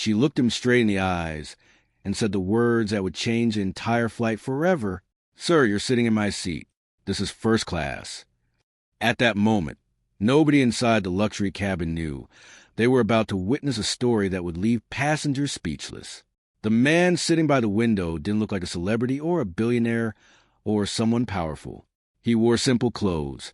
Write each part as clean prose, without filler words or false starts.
She looked him straight in the eyes and said the words that would change the entire flight forever. "Sir, you're sitting in my seat. This is first class." At that moment, nobody inside the luxury cabin knew they were about to witness a story that would leave passengers speechless. The man sitting by the window didn't look like a celebrity or a billionaire or someone powerful. He wore simple clothes,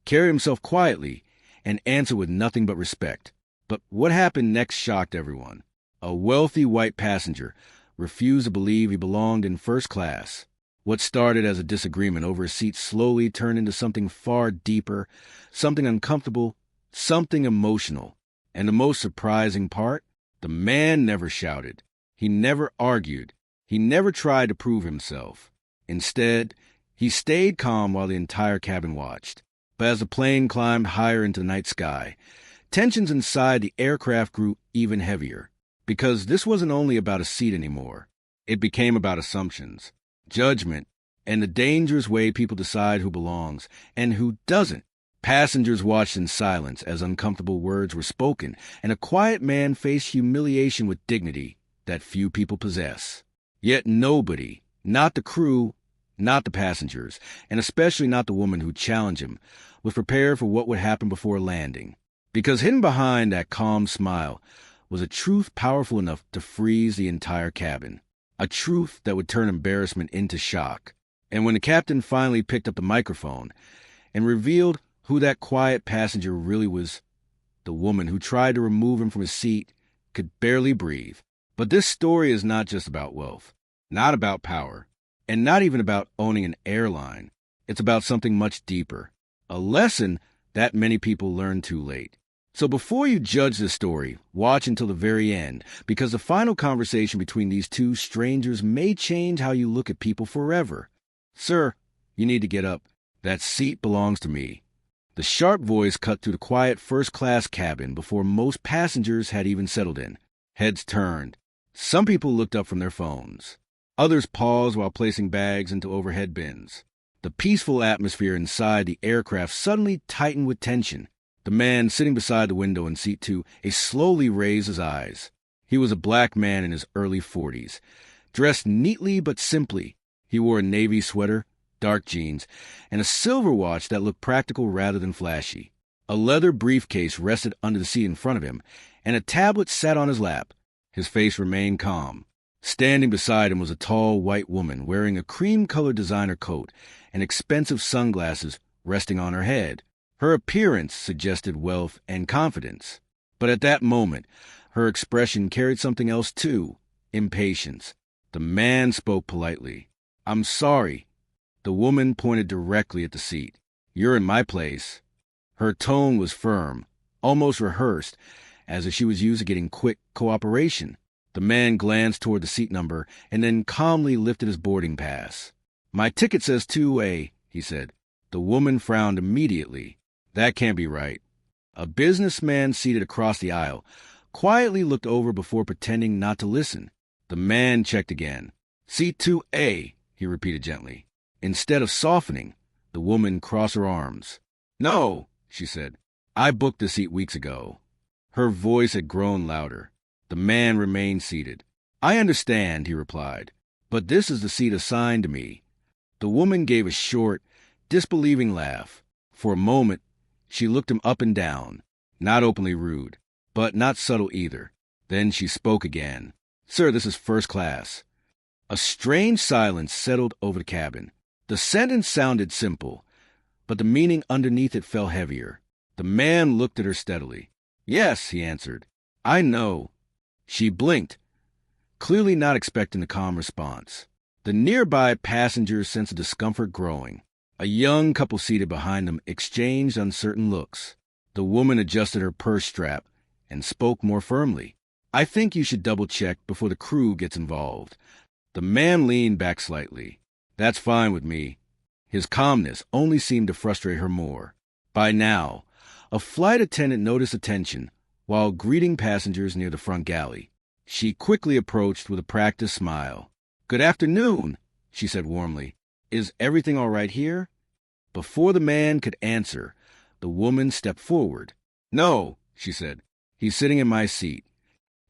carried himself quietly, and answered with nothing but respect. But what happened next shocked everyone. A wealthy white passenger refused to believe he belonged in first class. What started as a disagreement over a seat slowly turned into something far deeper, something uncomfortable, something emotional. And the most surprising part, the man never shouted. He never argued. He never tried to prove himself. Instead, he stayed calm while the entire cabin watched. But as the plane climbed higher into the night sky, tensions inside the aircraft grew even heavier. Because this wasn't only about a seat anymore. It became about assumptions, judgment, and the dangerous way people decide who belongs and who doesn't. Passengers watched in silence as uncomfortable words were spoken, and a quiet man faced humiliation with dignity that few people possess. Yet nobody, not the crew, not the passengers, and especially not the woman who challenged him, was prepared for what would happen before landing. Because hidden behind that calm smile was a truth powerful enough to freeze the entire cabin. A truth that would turn embarrassment into shock. And when the captain finally picked up the microphone and revealed who that quiet passenger really was, the woman who tried to remove him from his seat could barely breathe. But this story is not just about wealth, not about power, and not even about owning an airline. It's about something much deeper, a lesson that many people learn too late. So before you judge this story, watch until the very end, because the final conversation between these two strangers may change how you look at people forever. "Sir, you need to get up. That seat belongs to me." The sharp voice cut through the quiet first-class cabin before most passengers had even settled in. Heads turned. Some people looked up from their phones. Others paused while placing bags into overhead bins. The peaceful atmosphere inside the aircraft suddenly tightened with tension. The man sitting beside the window in seat 2 slowly raised his eyes. He was a black man in his early 40s, dressed neatly but simply. He wore a navy sweater, dark jeans, and a silver watch that looked practical rather than flashy. A leather briefcase rested under the seat in front of him, and a tablet sat on his lap. His face remained calm. Standing beside him was a tall white woman wearing a cream-colored designer coat and expensive sunglasses resting on her head. Her appearance suggested wealth and confidence. But at that moment, her expression carried something else too, impatience. The man spoke politely. "I'm sorry." The woman pointed directly at the seat. "You're in my place." Her tone was firm, almost rehearsed, as if she was used to getting quick cooperation. The man glanced toward the seat number and then calmly lifted his boarding pass. "My ticket says 2A," he said. The woman frowned immediately. "That can't be right." A businessman seated across the aisle quietly looked over before pretending not to listen. The man checked again. "Seat 2A," he repeated gently. Instead of softening, the woman crossed her arms. "No," she said. "I booked the seat weeks ago." Her voice had grown louder. The man remained seated. "I understand," he replied, "but this is the seat assigned to me." The woman gave a short, disbelieving laugh. For a moment, she looked him up and down, not openly rude, but not subtle either. Then she spoke again. "Sir, this is first class." A strange silence settled over the cabin. The sentence sounded simple, but the meaning underneath it fell heavier. The man looked at her steadily. "Yes," he answered. "I know." She blinked, clearly not expecting the calm response. The nearby passengers sensed a discomfort growing. A young couple seated behind them exchanged uncertain looks. The woman adjusted her purse strap and spoke more firmly. "I think you should double-check before the crew gets involved." The man leaned back slightly. "That's fine with me." His calmness only seemed to frustrate her more. By now, a flight attendant noticed the tension while greeting passengers near the front galley. She quickly approached with a practiced smile. "Good afternoon," she said warmly. "Is everything all right here?" Before the man could answer, the woman stepped forward. "No," she said. "He's sitting in my seat."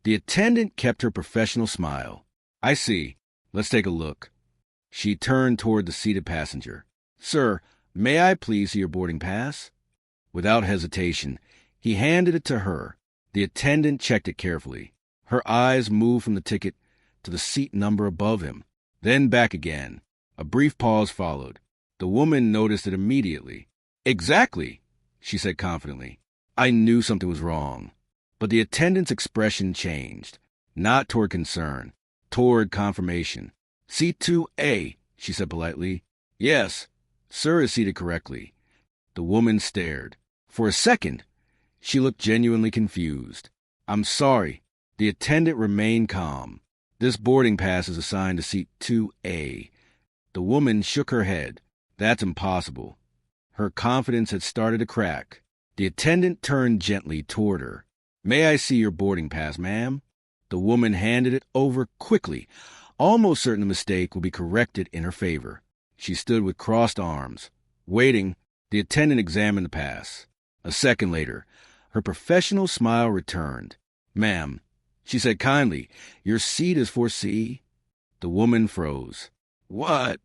The attendant kept her professional smile. I see. Let's take a look. She turned toward the seated passenger. Sir, may I please see your boarding pass? Without hesitation, he handed it to her. The attendant checked it carefully. Her eyes moved from the ticket to the seat number above him, then back again. A brief pause followed. The woman noticed it immediately. Exactly, she said confidently. I knew something was wrong. But the attendant's expression changed, not toward concern, toward confirmation. Seat 2A, she said politely. Yes, sir is seated correctly. The woman stared. For a second, she looked genuinely confused. I'm sorry. The attendant remained calm. This boarding pass is assigned to seat 2A. The woman shook her head. That's impossible. Her confidence had started to crack. The attendant turned gently toward her. May I see your boarding pass, ma'am? The woman handed it over quickly, almost certain the mistake would be corrected in her favor. She stood with crossed arms. Waiting, the attendant examined the pass. A second later, her professional smile returned. Ma'am, she said kindly, your seat is 4C. The woman froze. What?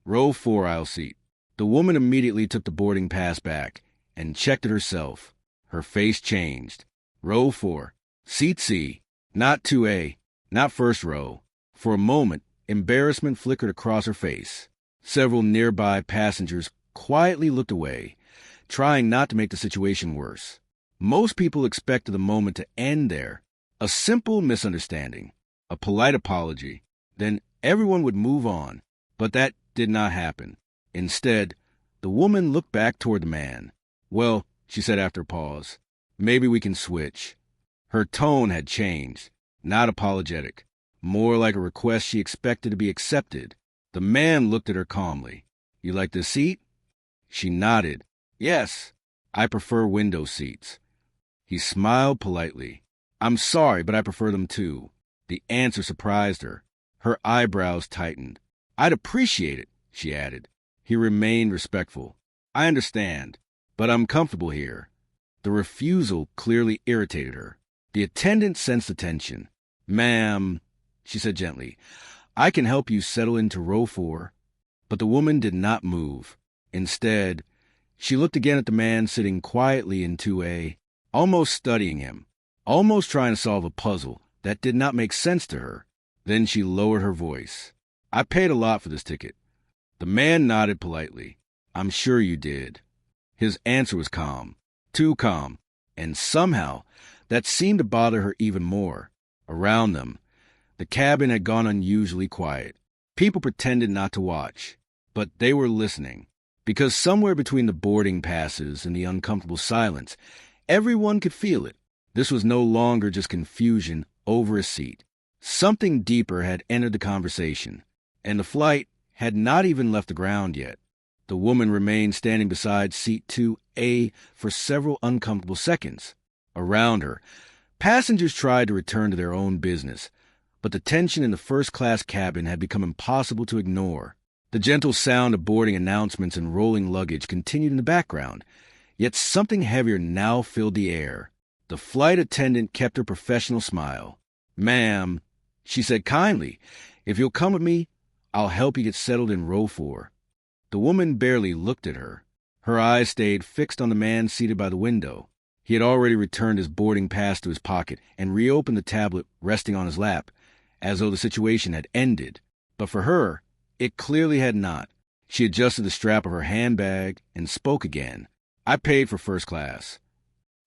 Row 4 aisle seat. The woman immediately took the boarding pass back and checked it herself. Her face changed. Row 4. Seat C. Not 2A. Not first row. For a moment, embarrassment flickered across her face. Several nearby passengers quietly looked away, trying not to make the situation worse. Most people expected the moment to end there. A simple misunderstanding. A polite apology. Then everyone would move on. But that did not happen. Instead, the woman looked back toward the man. Well, she said after a pause, maybe we can switch. Her tone had changed, not apologetic, more like a request she expected to be accepted. The man looked at her calmly. You like this seat? She nodded. Yes, I prefer window seats. He smiled politely. I'm sorry, but I prefer them too. The answer surprised her. Her eyebrows tightened. I'd appreciate it, she added. He remained respectful. I understand, but I'm comfortable here. The refusal clearly irritated her. The attendant sensed the tension. Ma'am, she said gently, I can help you settle into row 4. But the woman did not move. Instead, she looked again at the man sitting quietly in 2A, almost studying him, almost trying to solve a puzzle that did not make sense to her. Then she lowered her voice. I paid a lot for this ticket. The man nodded politely. I'm sure you did. His answer was calm, too calm, and somehow that seemed to bother her even more. Around them, the cabin had gone unusually quiet. People pretended not to watch, but they were listening, because somewhere between the boarding passes and the uncomfortable silence, everyone could feel it. This was no longer just confusion over a seat. Something deeper had entered the conversation, and the flight had not even left the ground yet. The woman remained standing beside seat 2A for several uncomfortable seconds. Around her, passengers tried to return to their own business, but the tension in the first-class cabin had become impossible to ignore. The gentle sound of boarding announcements and rolling luggage continued in the background, yet something heavier now filled the air. The flight attendant kept her professional smile. Ma'am, she said kindly, if you'll come with me, I'll help you get settled in row 4. The woman barely looked at her. Her eyes stayed fixed on the man seated by the window. He had already returned his boarding pass to his pocket and reopened the tablet resting on his lap, as though the situation had ended. But for her, it clearly had not. She adjusted the strap of her handbag and spoke again. I paid for first class.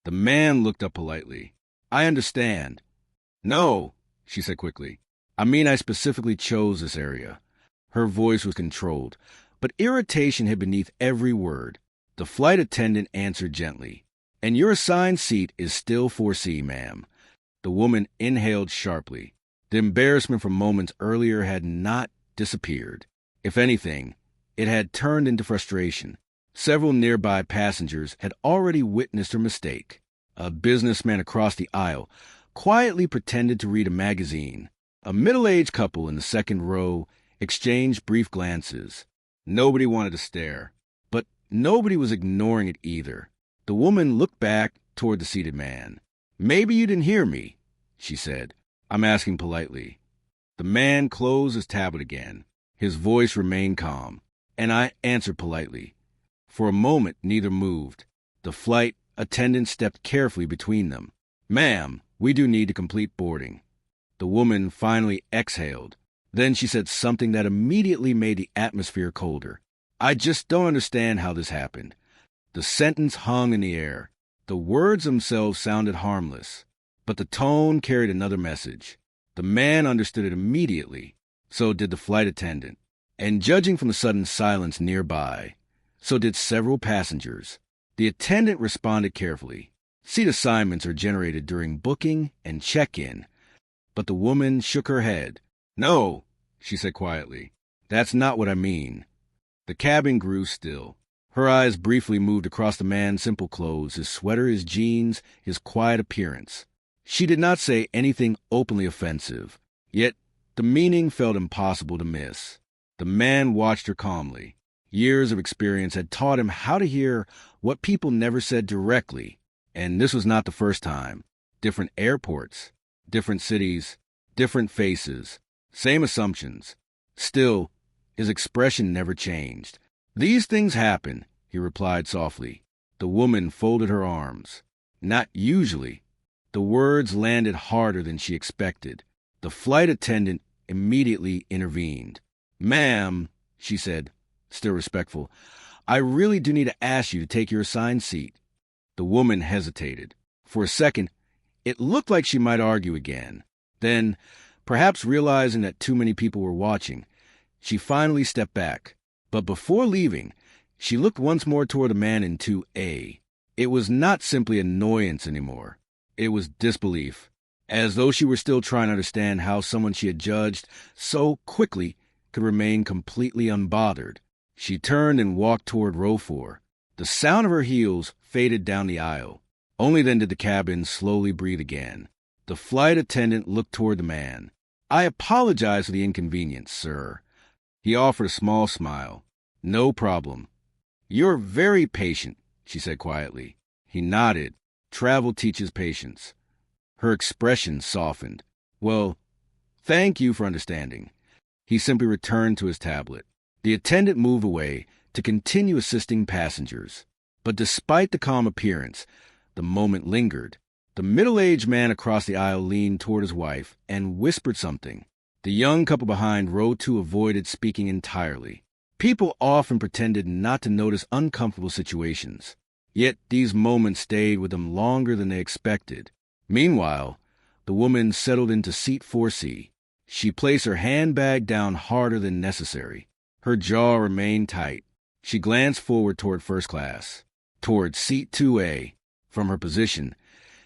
The man looked up politely. I understand. No, she said quickly. I mean, I specifically chose this area. Her voice was controlled, but irritation hid beneath every word. The flight attendant answered gently. And your assigned seat is still 4C, ma'am. The woman inhaled sharply. The embarrassment from moments earlier had not disappeared. If anything, it had turned into frustration. Several nearby passengers had already witnessed her mistake. A businessman across the aisle quietly pretended to read a magazine. A middle-aged couple in the second row exchanged brief glances. Nobody wanted to stare, but nobody was ignoring it either. The woman looked back toward the seated man. Maybe you didn't hear me, she said. I'm asking politely. The man closed his tablet again. His voice remained calm, and I answered politely. For a moment, neither moved. The flight attendant stepped carefully between them. Ma'am, we do need to complete boarding. The woman finally exhaled. Then she said something that immediately made the atmosphere colder. I just don't understand how this happened. The sentence hung in the air. The words themselves sounded harmless, but the tone carried another message. The man understood it immediately. So did the flight attendant. And judging from the sudden silence nearby, so did several passengers. The attendant responded carefully. Seat assignments are generated during booking and check-in. But the woman shook her head. No, she said quietly. That's not what I mean. The cabin grew still. Her eyes briefly moved across the man's simple clothes, his sweater, his jeans, his quiet appearance. She did not say anything openly offensive, yet the meaning felt impossible to miss. The man watched her calmly. Years of experience had taught him how to hear what people never said directly, and this was not the first time. Different airports, different cities, different faces, same assumptions. Still, his expression never changed. These things happen, he replied softly. The woman folded her arms. Not usually. The words landed harder than she expected. The flight attendant immediately intervened. Ma'am, she said, still respectful, I really do need to ask you to take your assigned seat. The woman hesitated. For a second, it looked like she might argue again. Then, perhaps realizing that too many people were watching, she finally stepped back. But before leaving, she looked once more toward the man in 2A. It was not simply annoyance anymore. It was disbelief, as though she were still trying to understand how someone she had judged so quickly could remain completely unbothered. She turned and walked toward row 4. The sound of her heels faded down the aisle. Only then did the cabin slowly breathe again. The flight attendant looked toward the man. I apologize for the inconvenience, sir. He offered a small smile. No problem. You're very patient, she said quietly. He nodded. Travel teaches patience. Her expression softened. Well, thank you for understanding. He simply returned to his tablet. The attendant moved away to continue assisting passengers. But despite the calm appearance, the moment lingered. The middle-aged man across the aisle leaned toward his wife and whispered something. The young couple behind row 2 avoided speaking entirely. People often pretended not to notice uncomfortable situations. Yet these moments stayed with them longer than they expected. Meanwhile, the woman settled into seat 4C. She placed her handbag down harder than necessary. Her jaw remained tight. She glanced forward toward first class, toward seat 2A. From her position,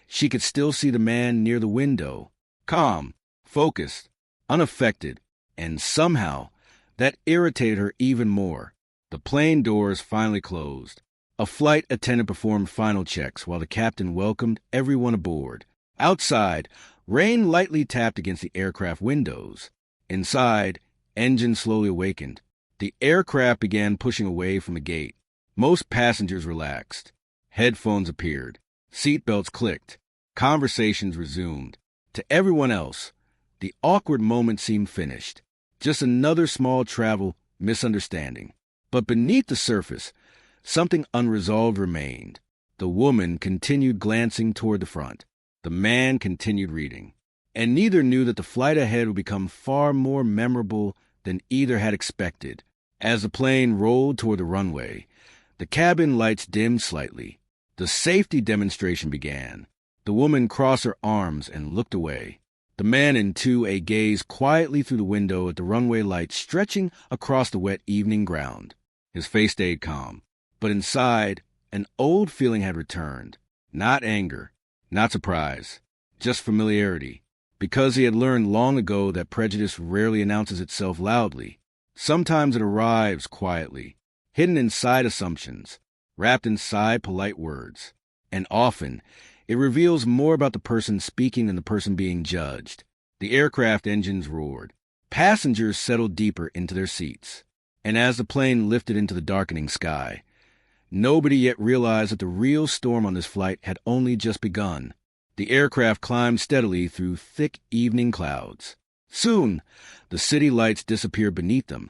she could still see the man near the window, calm, focused, unaffected, and somehow that irritated her even more. The plane doors finally closed. A flight attendant performed final checks while the captain welcomed everyone aboard. Outside, rain lightly tapped against the aircraft windows. Inside, engines slowly awakened. The aircraft began pushing away from the gate. Most passengers relaxed. Headphones appeared. Seatbelts clicked. Conversations resumed. To everyone else, the awkward moment seemed finished. Just another small travel misunderstanding. But beneath the surface, something unresolved remained. The woman continued glancing toward the front. The man continued reading. And neither knew that the flight ahead would become far more memorable than either had expected. As the plane rolled toward the runway, the cabin lights dimmed slightly. The safety demonstration began. The woman crossed her arms and looked away. The man in 2A gazed quietly through the window at the runway lights stretching across the wet evening ground. His face stayed calm, but inside, an old feeling had returned. Not anger, not surprise, just familiarity. Because he had learned long ago that prejudice rarely announces itself loudly. Sometimes it arrives quietly, hidden inside assumptions, wrapped inside polite words. And often, it reveals more about the person speaking than the person being judged. The aircraft engines roared. Passengers settled deeper into their seats. And as the plane lifted into the darkening sky, nobody yet realized that the real storm on this flight had only just begun. The aircraft climbed steadily through thick evening clouds. Soon, the city lights disappeared beneath them,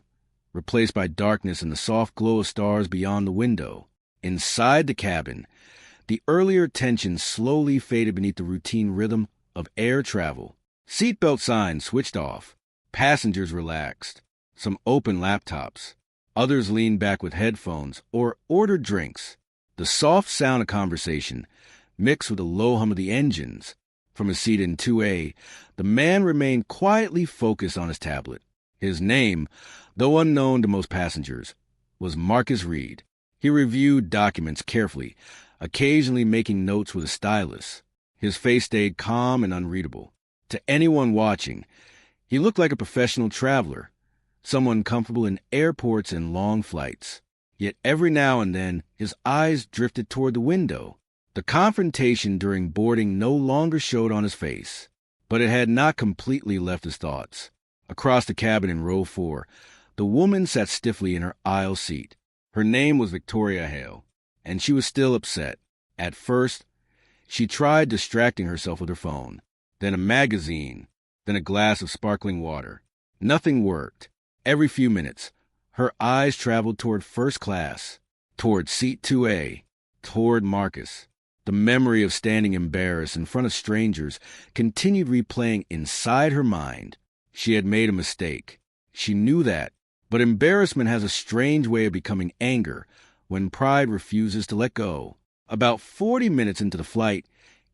replaced by darkness and the soft glow of stars beyond the window. Inside the cabin, the earlier tension slowly faded beneath the routine rhythm of air travel. Seatbelt signs switched off. Passengers relaxed. Some opened laptops. Others leaned back with headphones or ordered drinks. The soft sound of conversation mixed with the low hum of the engines. From his seat in 2A, the man remained quietly focused on his tablet. His name, though unknown to most passengers, was Marcus Reed. He reviewed documents carefully, occasionally making notes with a stylus. His face stayed calm and unreadable. To anyone watching, he looked like a professional traveler, someone comfortable in airports and long flights. Yet every now and then, his eyes drifted toward the window. The confrontation during boarding no longer showed on his face, but it had not completely left his thoughts. Across the cabin in row 4, the woman sat stiffly in her aisle seat. Her name was Victoria Hale, and she was still upset. At first, she tried distracting herself with her phone, then a magazine, then a glass of sparkling water. Nothing worked. Every few minutes, her eyes traveled toward first class, toward seat 2A, toward Marcus. The memory of standing embarrassed in front of strangers continued replaying inside her mind. She had made a mistake. She knew that, but embarrassment has a strange way of becoming anger when pride refuses to let go. About 40 minutes into the flight,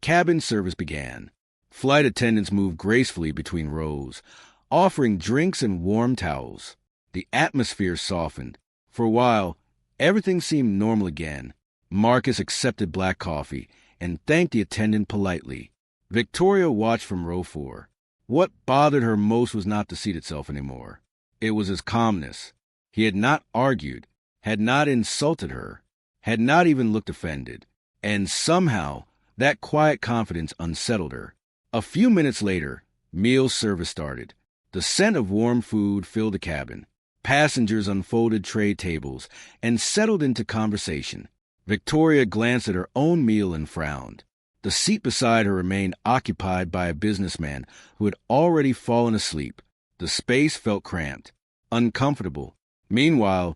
cabin service began. Flight attendants moved gracefully between rows, offering drinks and warm towels. The atmosphere softened. For a while, everything seemed normal again. Marcus accepted black coffee and thanked the attendant politely. Victoria watched from row 4. What bothered her most was not the seat itself anymore. It was his calmness. He had not argued, had not insulted her, had not even looked offended. And somehow, that quiet confidence unsettled her. A few minutes later, meal service started. The scent of warm food filled the cabin. Passengers unfolded tray tables and settled into conversation. Victoria glanced at her own meal and frowned. The seat beside her remained occupied by a businessman who had already fallen asleep. The space felt cramped, uncomfortable. Meanwhile,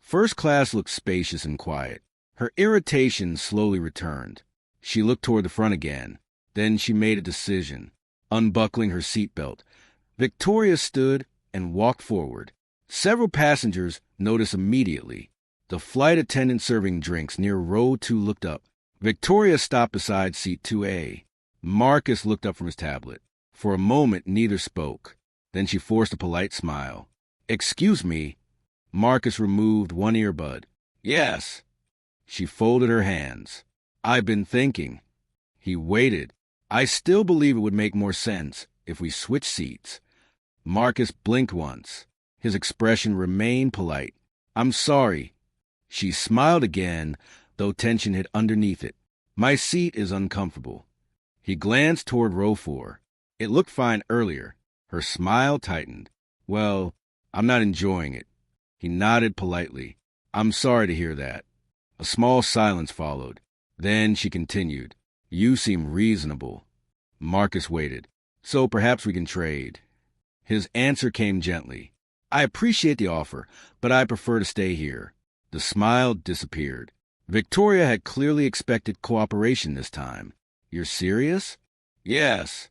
first class looked spacious and quiet. Her irritation slowly returned. She looked toward the front again. Then she made a decision. Unbuckling her seatbelt, Victoria stood and walked forward. Several passengers noticed immediately. The flight attendant serving drinks near row 2 looked up. Victoria stopped beside seat 2A. Marcus looked up from his tablet. For a moment, neither spoke. Then she forced a polite smile. "Excuse me." Marcus removed one earbud. "Yes." She folded her hands. "I've been thinking." He waited. "I still believe it would make more sense if we switched seats." Marcus blinked once. His expression remained polite. "I'm sorry." She smiled again, though tension hid underneath it. "My seat is uncomfortable." He glanced toward row 4. It looked fine earlier. Her smile tightened. "Well, I'm not enjoying it." He nodded politely. "I'm sorry to hear that." A small silence followed. Then she continued. "You seem reasonable." Marcus waited. "So perhaps we can trade." His answer came gently. "I appreciate the offer, but I prefer to stay here." The smile disappeared. Victoria had clearly expected cooperation this time. "You're serious?" "Yes."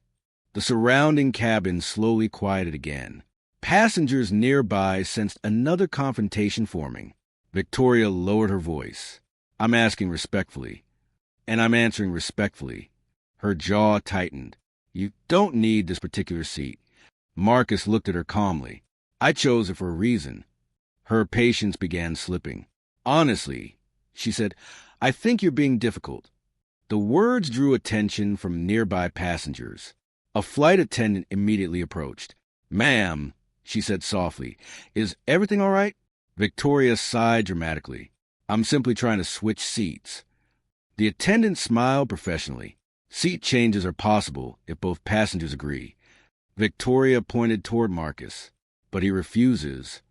The surrounding cabin slowly quieted again. Passengers nearby sensed another confrontation forming. Victoria lowered her voice. "I'm asking respectfully." "And I'm answering respectfully." Her jaw tightened. "You don't need this particular seat." Marcus looked at her calmly. "I chose it for a reason." Her patience began slipping. "Honestly," she said, "I think you're being difficult." The words drew attention from nearby passengers. A flight attendant immediately approached. "Ma'am," she said softly, "is everything all right?" Victoria sighed dramatically. "I'm simply trying to switch seats." The attendant smiled professionally. "Seat changes are possible if both passengers agree." Victoria pointed toward Marcus. "But he refuses."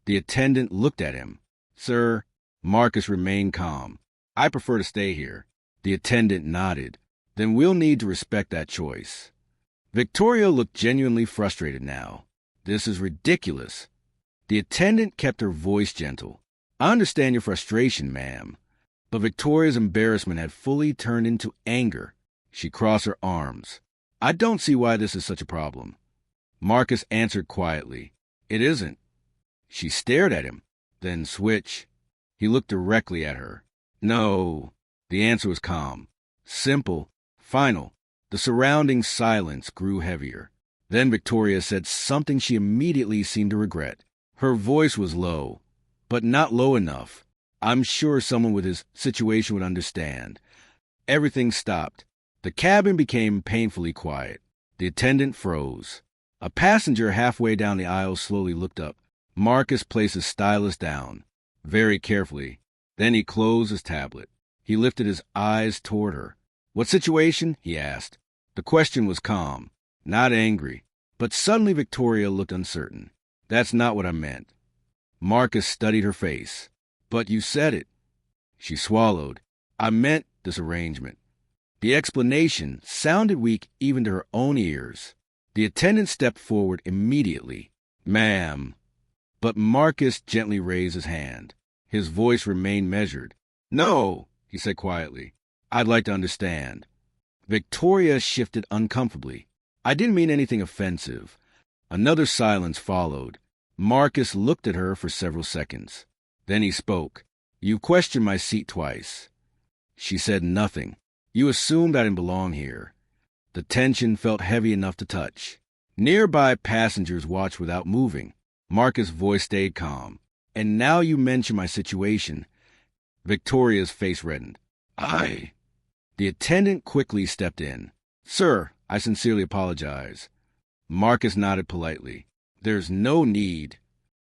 The attendant looked at him. "Sir," Marcus remained calm. "I prefer to stay here." The attendant nodded. then we'll need to respect that choice. Victoria looked genuinely frustrated now. This is ridiculous. The attendant kept her voice gentle. I understand your frustration, ma'am. But Victoria's embarrassment had fully turned into anger. She crossed her arms. I don't see why this is such a problem. Marcus answered quietly. It isn't. She stared at him, then switched. He looked directly at her. No. The answer was calm, simple, final. The surrounding silence grew heavier. Then Victoria said something she immediately seemed to regret. Her voice was low, but not low enough. I'm sure someone with his situation would understand. Everything stopped. The cabin became painfully quiet. The attendant froze. A passenger halfway down the aisle slowly looked up. Marcus placed his stylus down, very carefully. Then he closed his tablet. He lifted his eyes toward her. What situation? He asked. The question was calm, not angry. But suddenly Victoria looked uncertain. That's not what I meant. Marcus studied her face. But you said it. She swallowed. I meant this arrangement. The explanation sounded weak even to her own ears. The attendant stepped forward immediately. Ma'am. But Marcus gently raised his hand. His voice remained measured. No, he said quietly. I'd like to understand. Victoria shifted uncomfortably. I didn't mean anything offensive. Another silence followed. Marcus looked at her for several seconds. Then he spoke. You questioned my seat twice. She said nothing. You assumed I didn't belong here. The tension felt heavy enough to touch. Nearby passengers watched without moving. Marcus' voice stayed calm. And now you mention my situation. Victoria's face reddened. The attendant quickly stepped in. Sir, I sincerely apologize. Marcus nodded politely. There's no need.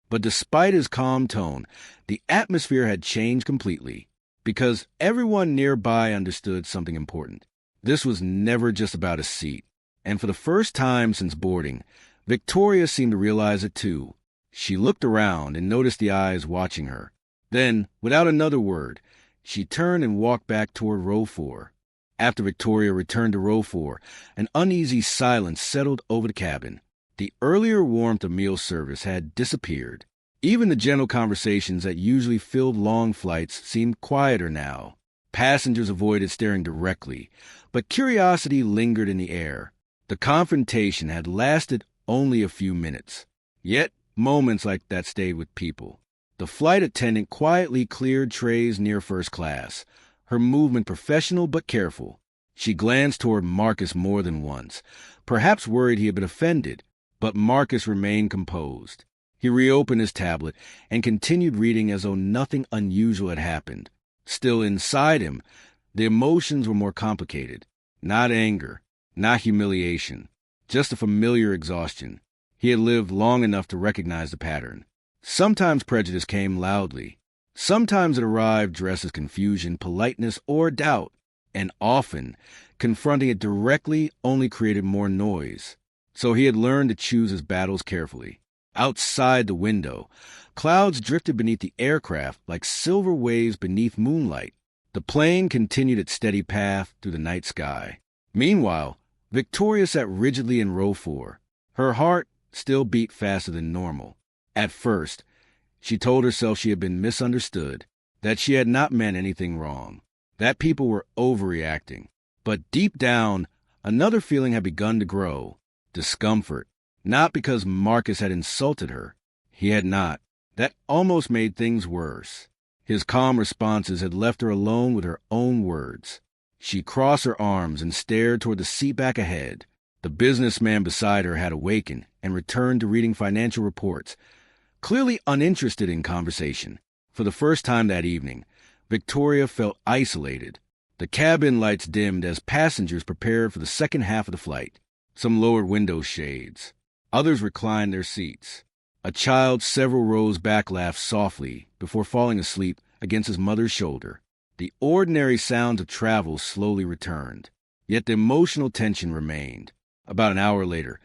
But despite his calm tone, the atmosphere had changed completely, because everyone nearby understood something important. This was never just about a seat. And for the first time since boarding, Victoria seemed to realize it too. She looked around and noticed the eyes watching her. Then, without another word, she turned and walked back toward row 4. After Victoria returned to row 4, an uneasy silence settled over the cabin. The earlier warmth of meal service had disappeared. Even the gentle conversations that usually filled long flights seemed quieter now. Passengers avoided staring directly, but curiosity lingered in the air. The confrontation had lasted only a few minutes. Yet, moments like that stayed with people. The flight attendant quietly cleared trays near first class, her movement professional but careful. She glanced toward Marcus more than once, perhaps worried he had been offended, but Marcus remained composed. He reopened his tablet and continued reading as though nothing unusual had happened. Still inside him, the emotions were more complicated. Not anger, not humiliation, just a familiar exhaustion. He had lived long enough to recognize the pattern. Sometimes prejudice came loudly. Sometimes it arrived dressed as confusion, politeness, or doubt. And often, confronting it directly only created more noise. So he had learned to choose his battles carefully. Outside the window, clouds drifted beneath the aircraft like silver waves beneath moonlight. The plane continued its steady path through the night sky. Meanwhile, Victoria sat rigidly in row 4. Her heart still beat faster than normal. At first, she told herself she had been misunderstood, that she had not meant anything wrong, that people were overreacting. But deep down, another feeling had begun to grow, discomfort. Not because Marcus had insulted her. He had not. That almost made things worse. His calm responses had left her alone with her own words. She crossed her arms and stared toward the seat back ahead. The businessman beside her had awakened and returned to reading financial reports, clearly uninterested in conversation. For the first time that evening, Victoria felt isolated. The cabin lights dimmed as passengers prepared for the second half of the flight. Some lowered window shades. Others reclined their seats. A child several rows back laughed softly before falling asleep against his mother's shoulder. The ordinary sounds of travel slowly returned, yet the emotional tension remained. About an hour later,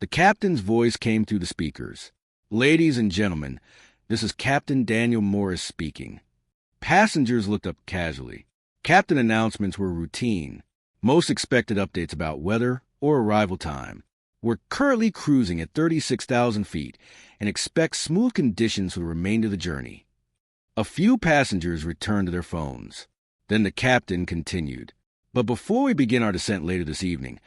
the captain's voice came through the speakers. Ladies and gentlemen, this is Captain Daniel Morris speaking. Passengers looked up casually. Captain announcements were routine. Most expected updates about weather or arrival time. We're currently cruising at 36,000 feet and expect smooth conditions for the remainder of the journey. A few passengers returned to their phones. Then the captain continued. But before we begin our descent later this evening,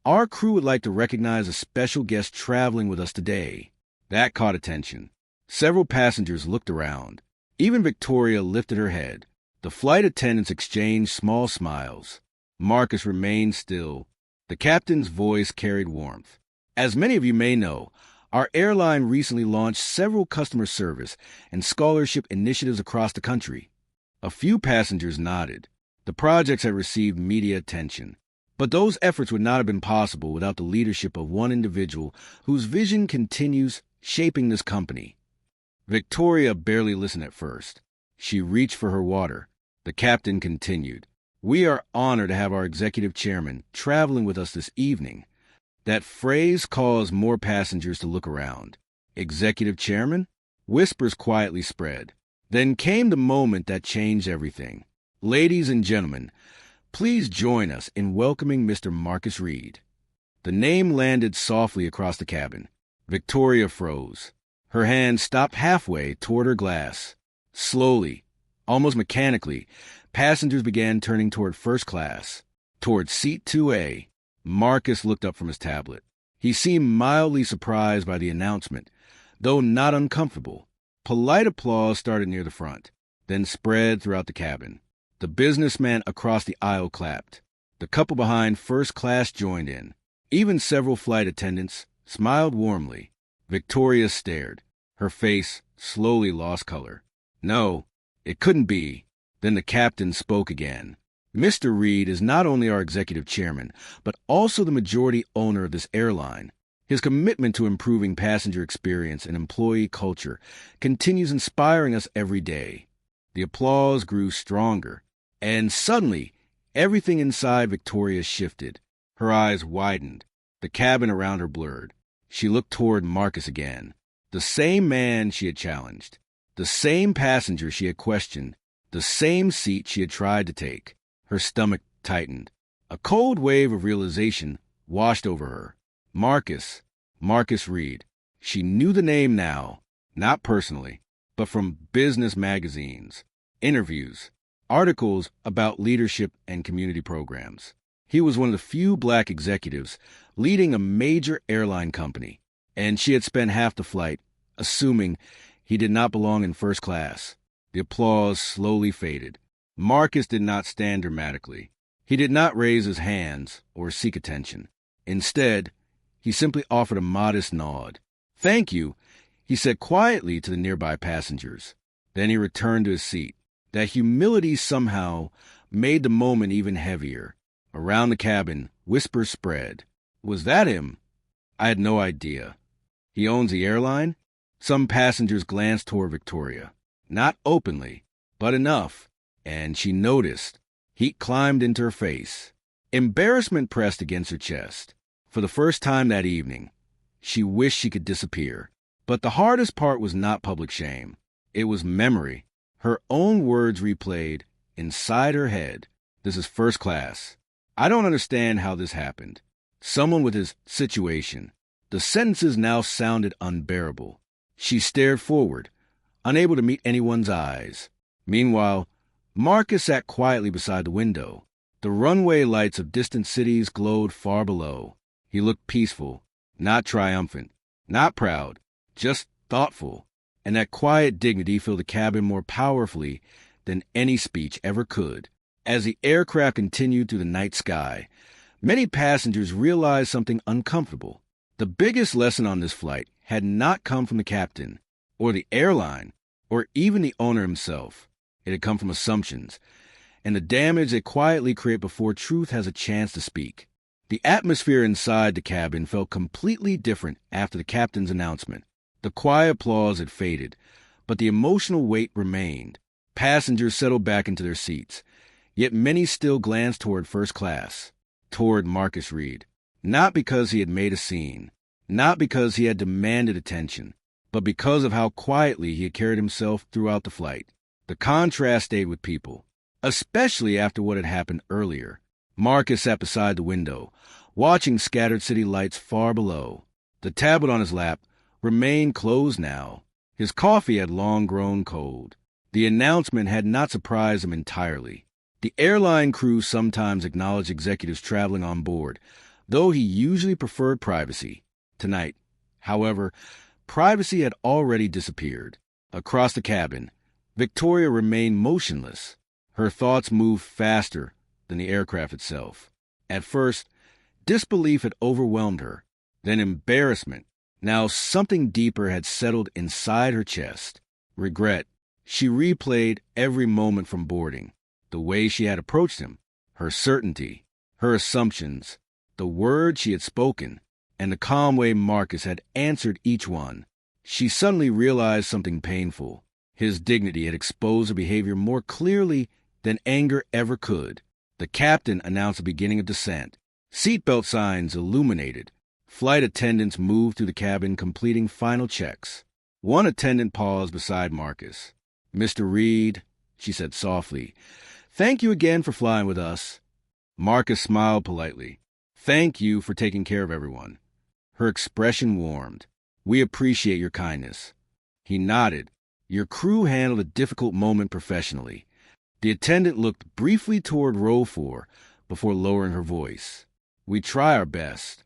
our crew would like to recognize a special guest traveling with us today. That caught attention. Several passengers looked around. Even Victoria lifted her head. The flight attendants exchanged small smiles. Marcus remained still. The captain's voice carried warmth. As many of you may know, our airline recently launched several customer service and scholarship initiatives across the country. A few passengers nodded. The projects had received media attention. But those efforts would not have been possible without the leadership of one individual whose vision continues shaping this company. Victoria barely listened at first. She reached for her water. The captain continued. We are honored to have our executive chairman traveling with us this evening. That phrase caused more passengers to look around. Executive chairman? Whispers quietly spread. Then came the moment that changed everything. Ladies and gentlemen, please join us in welcoming Mr. Marcus Reed. The name landed softly across the cabin. Victoria froze. Her hand stopped halfway toward her glass. Slowly, almost mechanically, passengers began turning toward first class, toward seat 2A. Marcus looked up from his tablet. He seemed mildly surprised by the announcement, though not uncomfortable. Polite applause started near the front, then spread throughout the cabin. The businessman across the aisle clapped. The couple behind first class joined in. Even several flight attendants smiled warmly. Victoria stared. Her face slowly lost color. No, it couldn't be. Then the captain spoke again. Mr. Reed is not only our executive chairman, but also the majority owner of this airline. His commitment to improving passenger experience and employee culture continues inspiring us every day. The applause grew stronger, and suddenly, everything inside Victoria shifted. Her eyes widened. The cabin around her blurred. She looked toward Marcus again. The same man she had challenged. The same passenger she had questioned. The same seat she had tried to take. Her stomach tightened. A cold wave of realization washed over her. Marcus Reed. She knew the name now, not personally, but from business magazines, interviews, articles about leadership and community programs. He was one of the few black executives leading a major airline company, and she had spent half the flight assuming he did not belong in first class. The applause slowly faded. Marcus did not stand dramatically. He did not raise his hands or seek attention. Instead, he simply offered a modest nod. "Thank you," he said quietly to the nearby passengers. Then he returned to his seat. That humility somehow made the moment even heavier. Around the cabin, whispers spread. Was that him? I had no idea. He owns the airline? Some passengers glanced toward Victoria. Not openly, but enough. And she noticed. Heat climbed into her face. Embarrassment pressed against her chest. For the first time that evening, she wished she could disappear. But the hardest part was not public shame. It was memory. Her own words replayed inside her head. This is first class. I don't understand how this happened. Someone with his situation. The sentences now sounded unbearable. She stared forward, unable to meet anyone's eyes. Meanwhile, Marcus sat quietly beside the window. The runway lights of distant cities glowed far below. He looked peaceful, not triumphant, not proud, just thoughtful. And that quiet dignity filled the cabin more powerfully than any speech ever could. As the aircraft continued through the night sky, many passengers realized something uncomfortable. The biggest lesson on this flight had not come from the captain, or the airline, or even the owner himself. It had come from assumptions, and the damage they quietly create before truth has a chance to speak. The atmosphere inside the cabin felt completely different after the captain's announcement. The quiet applause had faded, but the emotional weight remained. Passengers settled back into their seats, yet many still glanced toward first class, toward Marcus Reed. Not because he had made a scene, not because he had demanded attention, but because of how quietly he had carried himself throughout the flight. The contrast stayed with people, especially after what had happened earlier. Marcus sat beside the window, watching scattered city lights far below. The tablet on his lap remained closed now. His coffee had long grown cold. The announcement had not surprised him entirely. The airline crew sometimes acknowledged executives traveling on board, though he usually preferred privacy. Tonight, however, privacy had already disappeared. Across the cabin, Victoria remained motionless. Her thoughts moved faster than the aircraft itself. At first, disbelief had overwhelmed her, then embarrassment. Now something deeper had settled inside her chest. Regret. She replayed every moment from boarding. The way she had approached him, her certainty, her assumptions, the words she had spoken, and the calm way Marcus had answered each one. She suddenly realized something painful. His dignity had exposed her behavior more clearly than anger ever could. The captain announced the beginning of descent. Seatbelt signs illuminated. Flight attendants moved through the cabin, completing final checks. One attendant paused beside Marcus. "Mr. Reed," she said softly, "thank you again for flying with us." Marcus smiled politely. "Thank you for taking care of everyone." Her expression warmed. "We appreciate your kindness." He nodded. "Your crew handled a difficult moment professionally." The attendant looked briefly toward row 4 before lowering her voice. "We try our best."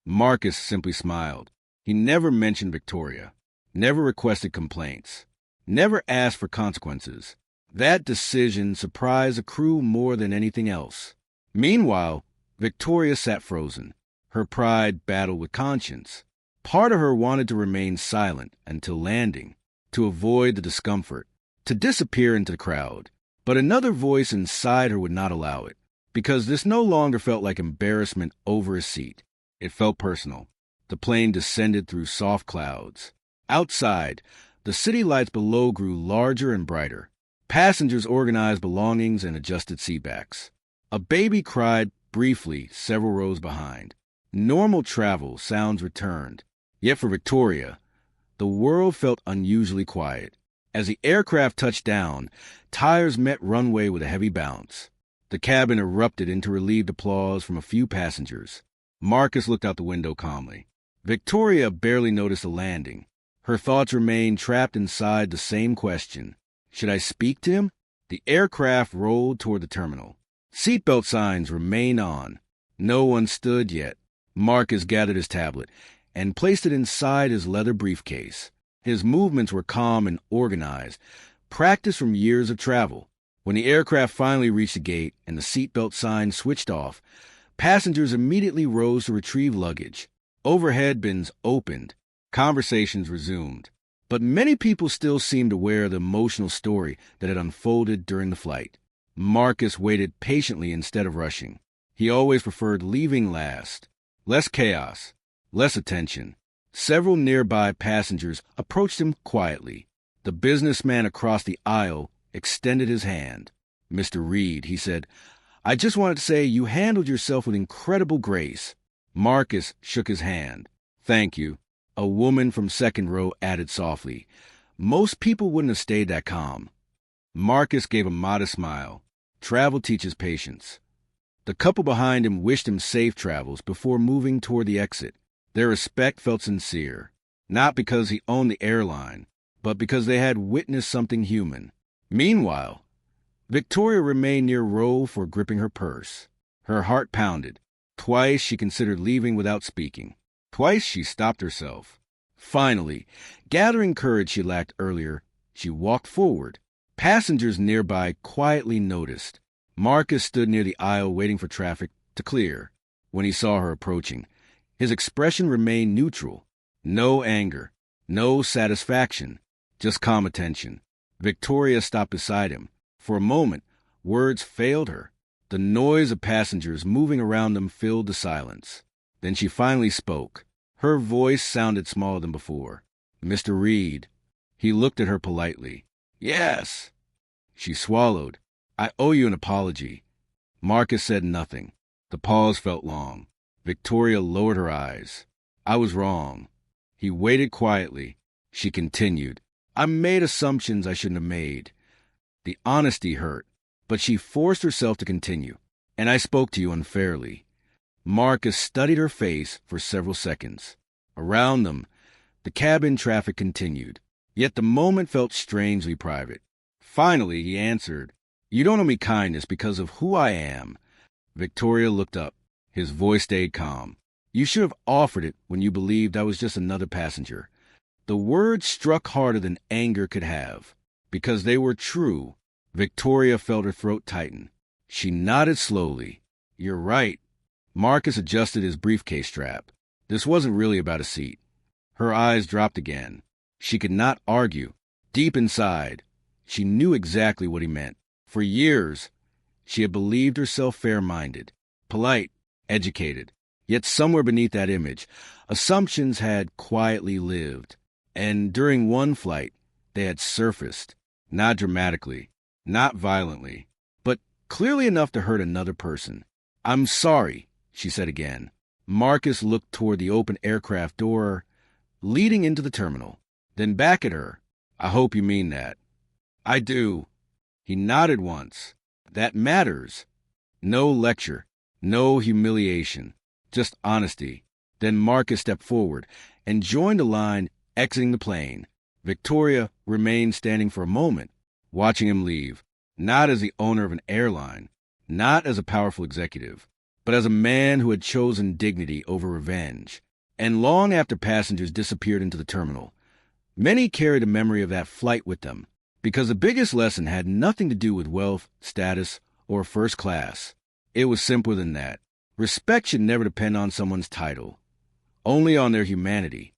Marcus simply smiled. He never mentioned Victoria, never requested complaints, never asked for consequences. That decision surprised the crew more than anything else. Meanwhile, Victoria sat frozen. Her pride battled with conscience. Part of her wanted to remain silent until landing, to avoid the discomfort, to disappear into the crowd. But another voice inside her would not allow it, because this no longer felt like embarrassment over a seat. It felt personal. The plane descended through soft clouds. Outside, the city lights below grew larger and brighter. Passengers organized belongings and adjusted seatbacks. A baby cried briefly several rows behind. Normal travel sounds returned. Yet for Victoria, the world felt unusually quiet. As the aircraft touched down, tires met runway with a heavy bounce. The cabin erupted into relieved applause from a few passengers. Marcus looked out the window calmly. Victoria barely noticed the landing. Her thoughts remained trapped inside the same question. Should I speak to him? The aircraft rolled toward the terminal. Seatbelt signs remained on. No one stood yet. Marcus gathered his tablet and placed it inside his leather briefcase. His movements were calm and organized, practiced from years of travel. When the aircraft finally reached the gate and the seatbelt sign switched off, passengers immediately rose to retrieve luggage. Overhead bins opened. Conversations resumed. But many people still seemed aware of the emotional story that had unfolded during the flight. Marcus waited patiently instead of rushing. He always preferred leaving last. Less chaos, less attention. Several nearby passengers approached him quietly. The businessman across the aisle extended his hand. "Mr. Reed," he said, "I just wanted to say you handled yourself with incredible grace." Marcus shook his hand. "Thank you." A woman from second row added softly, "Most people wouldn't have stayed that calm." Marcus gave a modest smile. Travel teaches patience. The couple behind him wished him safe travels before moving toward the exit. Their respect felt sincere, not because he owned the airline, but because they had witnessed something human. Meanwhile, Victoria remained near row 4, gripping her purse. Her heart pounded. Twice she considered leaving without speaking. Twice she stopped herself. Finally, gathering courage she lacked earlier, she walked forward. Passengers nearby quietly noticed. Marcus stood near the aisle waiting for traffic to clear. When he saw her approaching, his expression remained neutral. No anger, no satisfaction, just calm attention. Victoria stopped beside him. For a moment, words failed her. The noise of passengers moving around them filled the silence. Then she finally spoke. Her voice sounded smaller than before. "Mr. Reed." He looked at her politely. "Yes." She swallowed. "I owe you an apology." Marcus said nothing. The pause felt long. Victoria lowered her eyes. "I was wrong." He waited quietly. She continued. "I made assumptions I shouldn't have made." The honesty hurt, but she forced herself to continue. and I spoke to you unfairly. Marcus studied her face for several seconds. Around them, the cabin traffic continued, yet the moment felt strangely private. Finally, he answered, "You don't owe me kindness because of who I am." Victoria looked up. His voice stayed calm. "You should have offered it when you believed I was just another passenger." The words struck harder than anger could have. Because they were true, Victoria felt her throat tighten. She nodded slowly. "You're right." Marcus adjusted his briefcase strap. This wasn't really about a seat. Her eyes dropped again. She could not argue. Deep inside, she knew exactly what he meant. For years, she had believed herself fair-minded, polite, educated. Yet somewhere beneath that image, assumptions had quietly lived. And during one flight, they had surfaced. Not dramatically, not violently, but clearly enough to hurt another person. "I'm sorry," she said again. Marcus looked toward the open aircraft door leading into the terminal, then back at her. "I hope you mean that." "I do." He nodded once. "That matters." No lecture, no humiliation, just honesty. Then Marcus stepped forward and joined the line exiting the plane. Victoria remained standing for a moment, watching him leave, not as the owner of an airline, not as a powerful executive, but as a man who had chosen dignity over revenge. And long after passengers disappeared into the terminal, many carried a memory of that flight with them, because the biggest lesson had nothing to do with wealth, status, or first class. It was simpler than that. Respect should never depend on someone's title, only on their humanity.